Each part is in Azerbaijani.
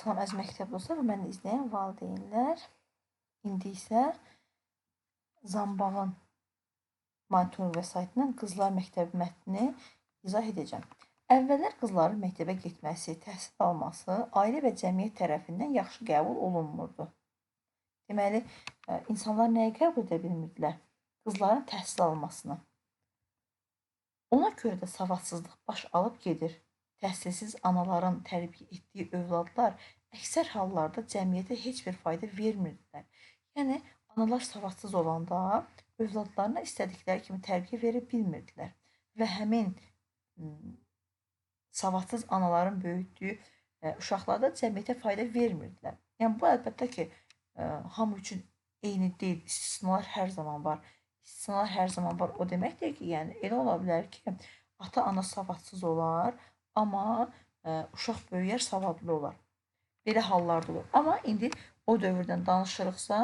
Salam əziz məktəb dostlar və məni izləyən valideynlər. İndi isə Zambağın monitorinq vəsaitindən Qızlar Məktəbi mətnini izah edəcəm. Əvvəllər qızların məktəbə getməsi, təhsil alması ailə və cəmiyyət tərəfindən yaxşı qəbul olunmurdu. Deməli, insanlar nəyi qəbul edə bilmirdilər? Qızların təhsil almasını. Ona görə də savadsızlıq baş alıb gedir. Təhsilsiz anaların tərbiyə etdiyi övladlar əksər hallarda cəmiyyətə heç bir fayda vermirdilər. Yəni, analar savadsız olanda övladlarına istədikləri kimi tərbiyə verə bilmirdilər və həmin savadsız anaların böyütdüyü uşaqlarda cəmiyyətə fayda vermirdilər. Yəni, bu əlbəttə ki, hamı üçün eyni deyil, istisnalar hər zaman var. İstisnalar hər zaman var. O deməkdir ki, yəni elə ola bilər ki, ata-ana savadsız olar, amma uşaq böyüyər, savadlı olar. Belə hallar da olur. Amma indi o dövrdən danışırıqsa,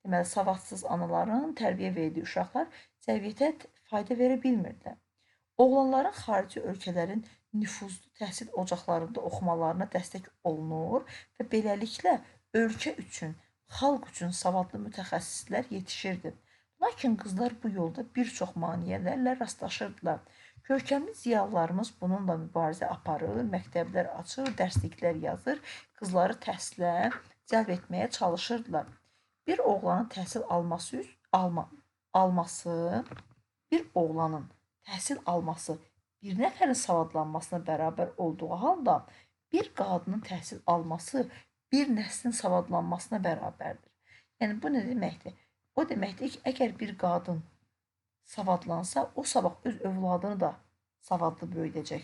deməli, savadsız anaların tərbiyə verdiyi uşaqlar cəmiyyətə fayda verə bilmirdilər. Oğlanların xarici ölkələrin nüfuzlu təhsil ocaqlarında oxumalarına dəstək olunur və beləliklə ölkə üçün, xalq üçün savadlı mütəxəssislər yetişirdi. Lakin qızlar bu yolda bir çox maneələrlə rastlaşırdılar. Görkəmli ziyalılarımız bununla mübarizə aparır, məktəblər açır, dərsliklər yazır, qızları təhsilə cəlb etməyə çalışırdılar. Bir oğlanın təhsil alması bir nəfərin savadlanmasına bərabər olduğu halda, bir qadının təhsil alması bir nəslin savadlanmasına bərabərdir. Yəni, bu nə deməkdir? O deməkdir ki, əgər bir qadın savadlansa, o sabah öz övladını da savadlı böyüdəcək,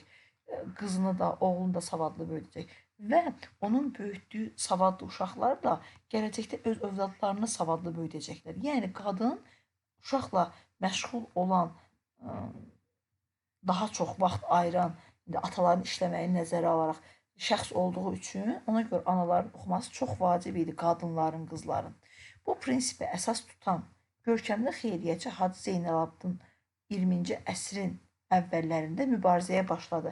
qızını da, oğlunu da savadlı böyüdəcək və onun böyütdüyü savadlı uşaqlar da gələcəkdə öz övladlarını savadlı böyüdəcəklər. Yəni, qadın uşaqla məşğul olan, daha çox vaxt ayıran, ataların işləməyini nəzərə alaraq şəxs olduğu üçün ona görə anaların oxuması çox vacib idi, qadınların, qızların. Bu prinsipi əsas tutan görkəmli xeyriyyətçi Hacı Zeynalabdin 20-ci əsrin əvvəllərində mübarizəyə başladı.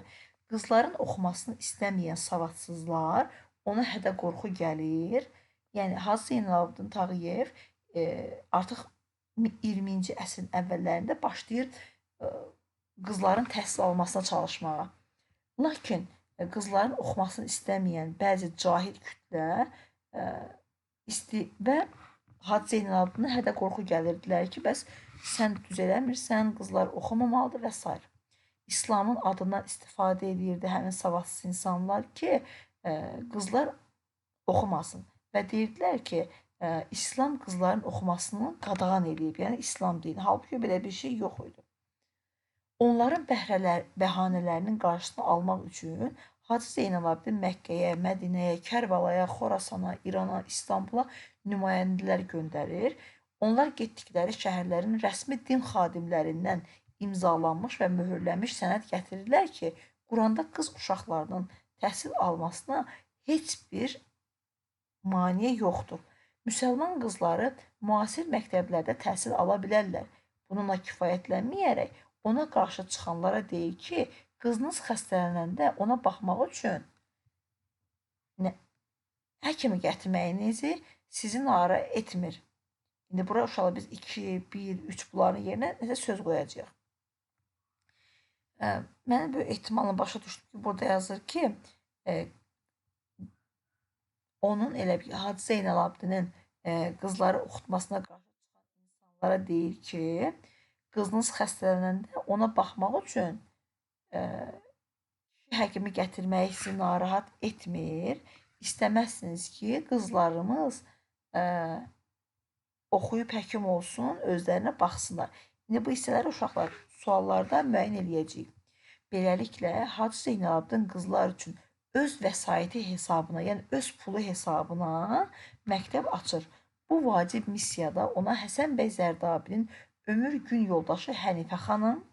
Qızların oxumasını istəməyən savadsızlar ona hədə-qorxu gəlir. Yəni, Hacı Zeynalabdin Tağıyev artıq 20-ci əsrin əvvəllərində başlayır qızların təhsil almasına çalışmağa. Lakin qızların oxumasını istəməyən bəzi cahil kütlə və Hacı Zeynalabdinə hədə-qorxu gəlirdilər ki, bəs sən düz eləmirsən, qızlar oxumamalıdır və s. İslamın adından istifadə edirdi həmin savadsız insanlar ki, qızlar oxumasın və deyirdilər ki, İslam qızların oxumasını qadağan edib, yəni İslam dini. Halbuki belə bir şey yox idi. Onların bəhanələrinin qarşısını almaq üçün Hacı Zeynalabdin Məkkəyə, Mədinəyə, Kərbalaya, Xorasana, İrana, İstanbula nümayəndələr göndərir. Onlar getdikləri şəhərlərin rəsmi din xadimlərindən imzalanmış və möhürlənmiş sənəd gətirirlər ki, Quranda qız uşaqlarının təhsil almasına heç bir maneə yoxdur. Müsəlman qızları müasir məktəblərdə təhsil ala bilərlər. Bununla kifayətlənməyərək ona qarşı çıxanlara deyir ki, qızınız xəstələnəndə ona baxmaq üçün həkimi gətirməyinizi sizi narahat etmir. İndi bura uşaqlar biz 2, 1, 3 bunların yerinə nəsə söz qoyacağıq. Mənim böyük ehtimalla başa düşdüm ki, burada yazır ki, onun elə bir Hacı Zeynalabdinin qızları oxutmasına qarşı çıxan insanlara deyir ki, qızınız xəstələnəndə ona baxmaq üçün həkimi gətirməyi sizi narahat etmir. İstəməzsiniz ki, qızlarımız oxuyub həkim olsun, özlərinə baxsınlar. İndi bu hissələri uşaqlar suallarda müəyyən eləyəcəyik. Beləliklə, Hacı Zeynalabdin qızlar üçün öz vəsaiti hesabına, yəni öz pulu hesabına məktəb açır. Bu vacib missiyada ona Həsən bəy Zərdabinin ömür gün yoldaşı Hənifə xanım,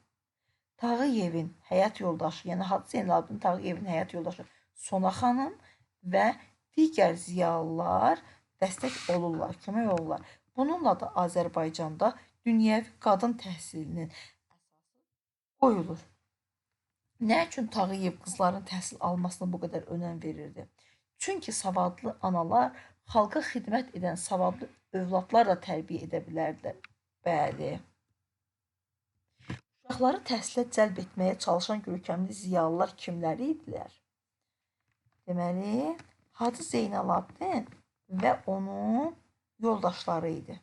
Tağıyevin həyat yoldaşı, yəni Hacı Zeynalabdin Tağıyevin həyat yoldaşı Sona xanım və digər ziyalılar dəstək olurlar, kömək olurlar. Bununla da Azərbaycanda dünyəvi qadın təhsilinin əsası qoyulur. Nə üçün Tağıyev qızların təhsil almasına bu qədər önəm verirdi? Çünki savadlı analar xalqa xidmət edən savadlı övladlar da tərbiyə edə bilərlər. Bəli. Uşaqları təhsilə cəlb etməyə çalışan görkəmli ziyalılar kimləri idilər? Deməli, Hacı Zeynalabdin və onun yoldaşları idi.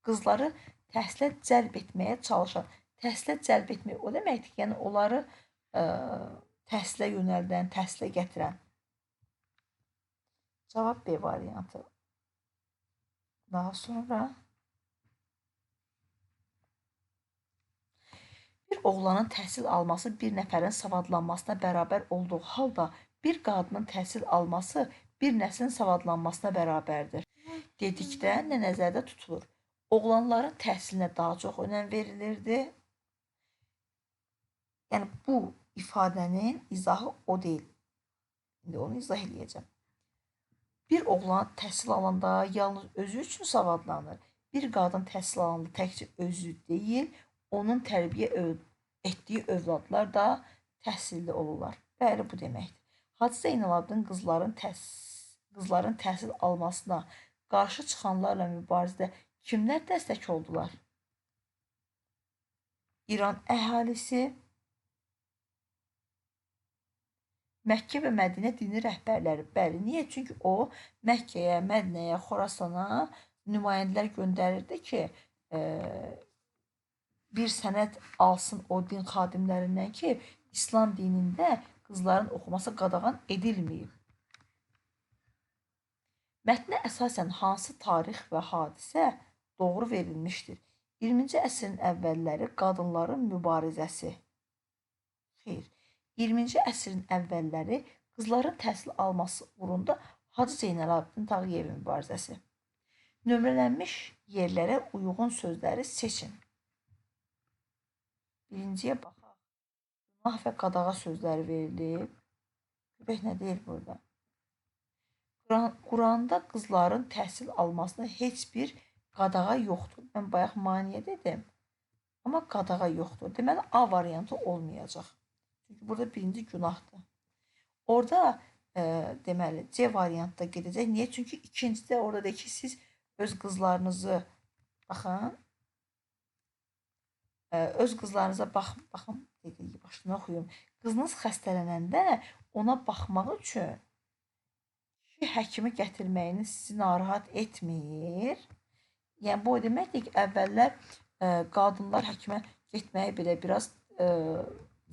Qızları təhsilə cəlb etməyə çalışan, təhsilə cəlb etmək o deməkdir ki, yəni onları təhsilə yönəldən, təhsilə gətirən. Cavab B variantı. Daha sonra bir oğlanın təhsil alması bir nəfərin savadlanmasına bərabər olduğu halda bir qadının təhsil alması bir nəslin savadlanmasına bərabərdir. Dedikdə nə nəzərdə tutulur? Oğlanların təhsilinə daha çox önəm verilirdi. Yəni bu ifadənin izahı o deyil. İndi onu izah edəcəm. Bir oğlan təhsil alanda yalnız özü üçün savadlanır. Bir qadın təhsil alanda təkcə özü deyil, onun tərbiyə etdiyi övladlar da təhsilli olurlar. Bəli, bu deməkdir. Hacı Zeynalabdin qızların təhsil almasına qarşı çıxanlarla mübarizədə kimlər dəstək oldular? İran əhalisi, Məkkə və Mədinə dini rəhbərləri. Bəli, niyə? Çünki o Məkkəyə, Mədinəyə, Xorasana nümayəndələr göndərirdi ki, bir sənəd alsın o din xadimlərindən ki, İslam dinində qızların oxuması qadağan edilməyib. Mətnə əsasən hansı tarix və hadisə doğru verilmişdir? 20-ci əsrin əvvəlləri qadınların mübarizəsi. Xeyr. 20-ci əsrin əvvəlləri qızların təhsil alması uğrunda Hacı Zeynalabdin Tağıyevin mübarizəsi. Nömrələnmiş yerlərə uyğun sözləri seçin. Birinciyə baxaq. Günah və qadağa sözləri verilib. Görək nə deyir burada? Quranda qızların təhsil almasına heç bir qadağa yoxdur. Mən bayaq maniyə dedim. Amma qadağa yoxdur. Deməli, A variantı olmayacaq. Çünki burada birinci günahdır. Orada deməli, C variantda gedəcək. Niyə? Çünki ikincidə orada deyir ki, siz öz qızlarınızı, baxın, öz qızlarınıza baxın, dediyi başını oxuyum. Qızınız xəstələnəndə ona baxmaq üçün kişi həkimi gətirməyiniz sizi narahat etmir. Yəni, bu o deməkdir ki, əvvəllər qadınlar həkimə getməyi belə biraz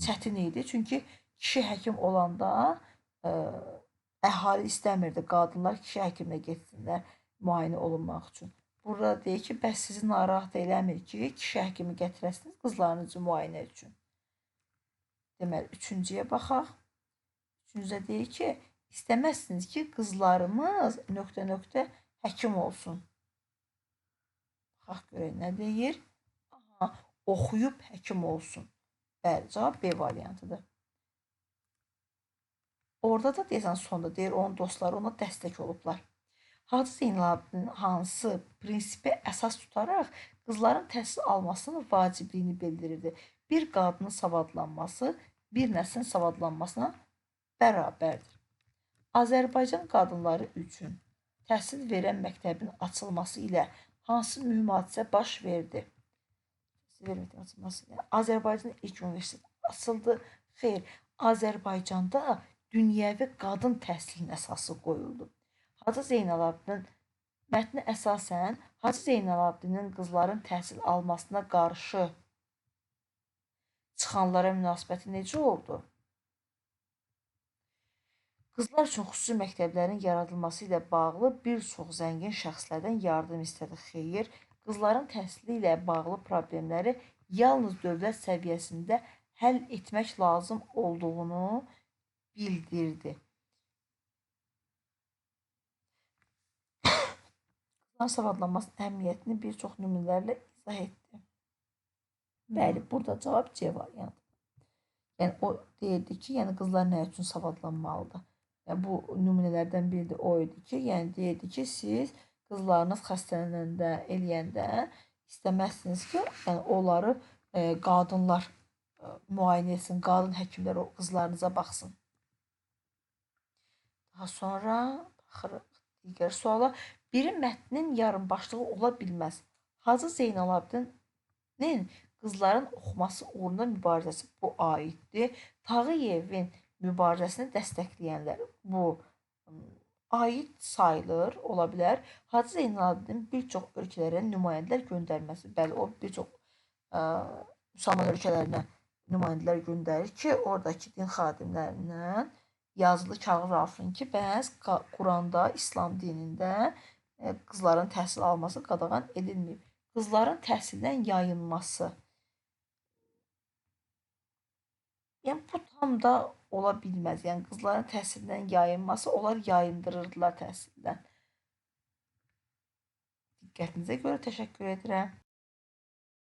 çətin idi. Çünki kişi həkim olanda əhali istəmirdi qadınlar kişi həkimlə getsinlər müayinə olunmaq üçün. Burada deyir ki, bəs sizi narahat eləmir ki, kişi həkimi gətirəsiniz qızlarınızı müayinə üçün. Deməli, üçüncüyə baxaq. Üçüncüdə deyir ki, istəməzsiniz ki, qızlarımız ... həkim olsun. Baxaq görək nə deyir? Aha, oxuyub həkim olsun. Bəli, cavab B variantıdır. Orada da deyəsən sonda deyir, onun dostları ona dəstək olublar. Hacı Zeynalabdin hansı prinsipi əsas tutaraq qızların təhsil almasının vacibliyini bildirirdi? Bir qadının savadlanması bir nəslin savadlanmasına bərabərdir. Azərbaycan qadınları üçün təhsil verən məktəbin açılması ilə hansı mühüm hadisə baş verdi? Azərbaycanın ilk universiteti açıldı. Xeyr, Azərbaycanda dünyəvi qadın təhsilinin əsası qoyuldu. Hacı Zeynalabdin mətni əsasən Hacı Zeynalabdinin qızların təhsil almasına qarşı çıxanlara münasibəti necə oldu? Qızlar üçün xüsusi məktəblərin yaradılması ilə bağlı bir çox zəngin şəxslərdən yardım istədi. Xeyr, qızların təhsili ilə bağlı problemləri yalnız dövlət səviyyəsində həll etmək lazım olduğunu bildirdi. Qızların savadlanmasının əhəmiyyətini bir çox nümunələrlə izah etdi. Bəli, burada cavab C variantı. Yəni, o deyirdi ki, yəni qızlar nə üçün savadlanmalıdır? Yəni, bu nümunələrdən biri də o idi ki, yəni deyirdi ki, siz qızlarınız xəstələnəndə, eləyəndə istəməzsiniz ki, yəni onları qadınlar müayinə etsin, qadın həkimlər o qızlarınıza baxsın. Daha sonra baxırıq digər suala. Biri mətnin yarımbaşlığı ola bilməz. Hacı Zeynalabdinin qızların oxuması uğrunda mübarizəsi bu aiddir. Tağıyevin mübarizəsini dəstəkləyənlər bu aid sayılır, ola bilər. Hacı Zeynalabdin bir çox ölkələrə nümayəndələr göndərməsi, bəli, o bir çox müsəlman ölkələrinə nümayəndələr göndərir ki, oradakı din xadimlərindən yazılı kağız alsın ki, bəs Quranda, İslam dinində qızların təhsil alması qadağan edilməyib. Qızların təhsildən yayınması. Yəni bu tam da ola bilməz. Yəni qızların təhsildən yayınması, onlar yayındırırdılar təhsildən. Diqqətinizə görə təşəkkür edirəm.